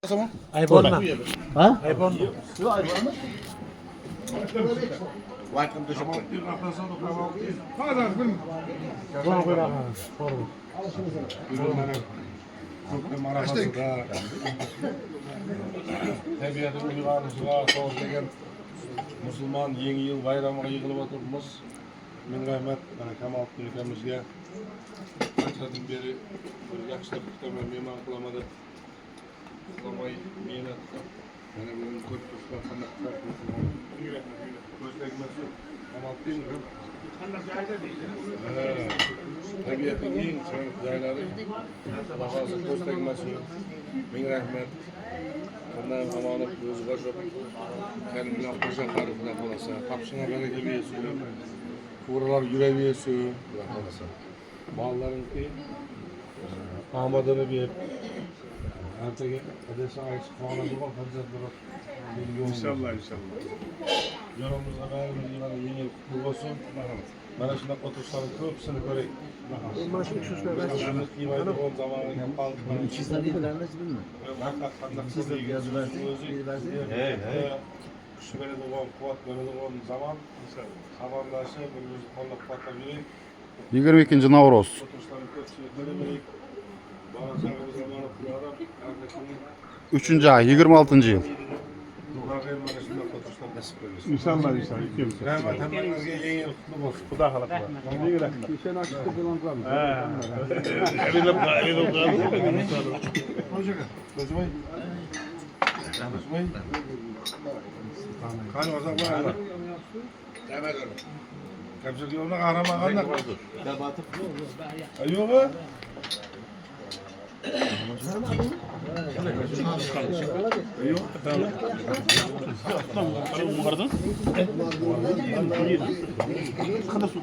Zaman? iPhone mı? Ha? iPhone mu? Yok iPhone mu? Welcome to Japan. Buna koy bakalım. Doğru. Marafasıda tabiatın uyg'onishiga to'g'ri kelgan musulmon yangi yil bayramiga yig'ilib o'tiribmiz. Ming rahmat mana Kamoliddin akamizga qanchadan beri bir yaxshilab kutaman mehmon qilamadi. Qilmay mehnat qilib mana bugun ko'p turishlar qanday ko'z tegmasi Kamoliddin tabiatning eng chiroyli joylari bahosi ko'z tegmasi. Ming rahmat. Bundan amanat o'zi boshqa kalimlar qo'shaqlari bilan qolasa, qapshina baraka bersin. To'g'rilar yuraversin, xudo xolasa. Bolalarniki omadini berib, anchaga adasa aytib qoladi bu farzandlar. İnşallah inşallah. Yorumumuzda barimiz yana yengil qutlu bo'lsin. Mana shunaqa o'tirishlarni ko'pisini ko'ring. Mana shu tushlar bas. Qiymaydigan zamonga qolib. Sizlar yazıversin. Kuch beradigan, quvvat beradigan zaman. Xabarlashib, birbirimizni qo'llab-quvvatlab yuring. 22 Navroz. O'tirishlarni ko'pchilik ko'raverik. Ba'zan zamoni qurarab, ardakini 3. ay 26. yıl. İnşallah inşallah. Rahmet hemmenizge yeni yıl kutlu olsun. Kuda halak var. Geçen açtık falan kalmış. Kan o zaman var. Kapsül yoluna kahramanlar. Yok mu? Yok. Kadar su